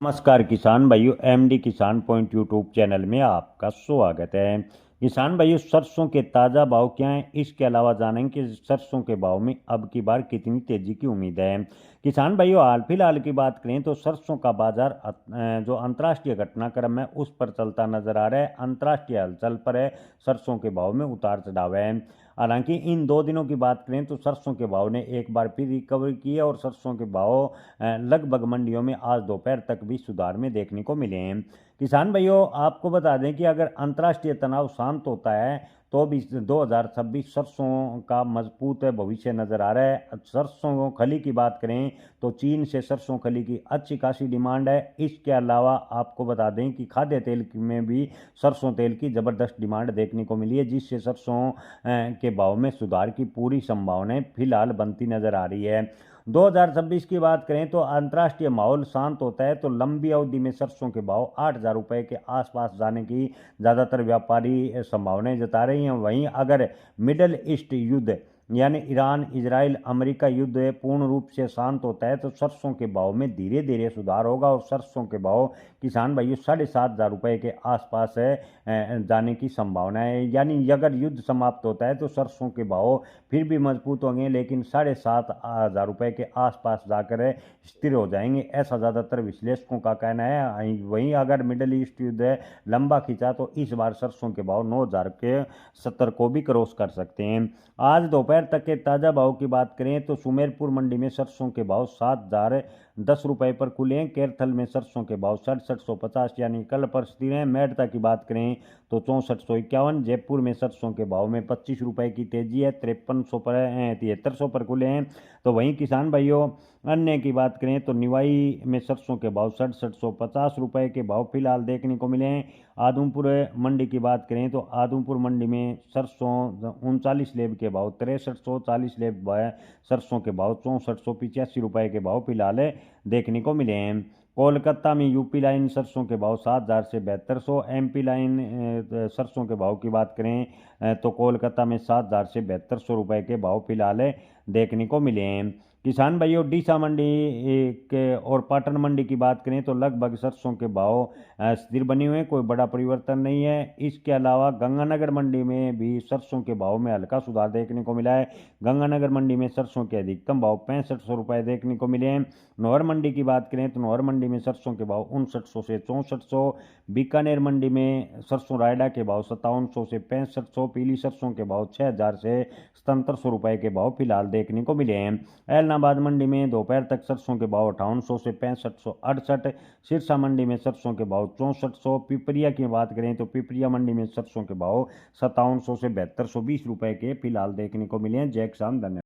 नमस्कार किसान भाइयों, एमडी किसान पॉइंट यूट्यूब चैनल में आपका स्वागत है। किसान भाइयों, सरसों के ताज़ा भाव क्या हैं, इसके अलावा जानेंगे कि सरसों के भाव में अब की बार कितनी तेजी की उम्मीद है। किसान भाइयों, हाल फिलहाल की बात करें तो सरसों का बाजार जो अंतर्राष्ट्रीय घटनाक्रम है उस पर चलता नजर आ रहा है। अंतर्राष्ट्रीय हलचल पर है, सरसों के भाव में उतार चढ़ाव है। हालांकि इन 2 दिनों की बात करें तो सरसों के भाव ने एक बार फिर रिकवरी की है और सरसों के भाव लगभग मंडियों में आज दोपहर तक भी सुधार में देखने को मिले हैं। किसान भाइयों, आपको बता दें कि अगर अंतर्राष्ट्रीय तनाव शांत होता है तो भी 2026 सरसों का मजबूत भविष्य नजर आ रहा है। सरसों खली की बात करें तो चीन से सरसों खली की अच्छी खासी डिमांड है। इसके अलावा आपको बता दें कि खाद्य तेल में भी सरसों तेल की ज़बरदस्त डिमांड देखने को मिली है, जिससे सरसों के भाव में सुधार की पूरी संभावनाएं फिलहाल बनती नजर आ रही है। 2026 की बात करें तो अंतर्राष्ट्रीय माहौल शांत होता है तो लंबी अवधि में सरसों के भाव 8,000 रुपये के आसपास जाने की ज़्यादातर व्यापारी संभावनाएं जता रही हैं। वहीं अगर मिडल ईस्ट युद्ध यानी ईरान इजराइल अमेरिका युद्ध पूर्ण रूप से शांत होता है तो सरसों के भाव में धीरे धीरे सुधार होगा और सरसों के भाव किसान भाइयों 7,500 रुपये के आसपास जाने की संभावना है। यानी अगर युद्ध समाप्त होता है तो सरसों के भाव फिर भी मजबूत होंगे, लेकिन 7,500 रुपये के आसपास जाकर स्थिर हो जाएंगे, ऐसा ज़्यादातर विश्लेषकों का कहना है। वहीं अगर मिडल ईस्ट युद्ध लंबा खींचा तो इस बार सरसों के भाव 9,000 के 70 को भी क्रॉस कर सकते हैं। आज दोपहर तक के ताज़ा भाव की बात करें तो सुमेरपुर मंडी में सरसों के भाव 7,010 रुपये पर खुले हैं। कैरथल में सरसों के भाव 6750 यानी कल पर स्थिर हैं। मेड़ता की बात करें तो 6451। जयपुर में सरसों के भाव में 25 रुपये की तेजी है, 5300 पर 7300 पर खुले हैं। तो वहीं किसान भाइयों, अन्य की बात करें तो निवाई में सरसों के भाव 6750 रुपये के भाव फिलहाल देखने को मिले हैं। आदमपुर मंडी की बात करें तो आदमपुर मंडी में सरसों 39 लेब के भाव 6300, 40 लेब सरसों के भाव 6485 रुपये के भाव फिलहाल देखने को मिले हैं। कोलकाता में यूपी लाइन सरसों के भाव 7,000 से 7200। एमपी लाइन सरसों के भाव की बात करें तो कोलकाता में 7,000 से 7200 रुपये के भाव फिलहाल देखने को मिले हैं। किसान भाइयों, डीसा मंडी के और पाटन मंडी की बात करें तो लगभग सरसों के भाव स्थिर बने हुए हैं, कोई बड़ा परिवर्तन नहीं है। इसके अलावा गंगानगर मंडी में भी सरसों के भाव में हल्का सुधार देखने को मिला है। गंगानगर मंडी में सरसों के अधिकतम भाव 6500 रुपये देखने को मिले हैं। नौहर मंडी की बात करें तो नौहर मंडी में सरसों के भाव 5900 से 6400। बीकानेर मंडी में सरसों रायडा के भाव 5700 से 6500। पीली सरसों के भाव 6,000 से 7700 रुपये के भाव फिलहाल देखने को मिले हैं। ऐलनाबाद मंडी में दोपहर तक सरसों के भाव 5800 से 6568। सिरसा मंडी में सरसों के भाव 6400। पिपरिया की बात करें तो पिपरिया मंडी में सरसों के भाव 5700 से 7220 रुपये के फिलहाल देखने को मिले हैं। जय किसान, धन्यवाद।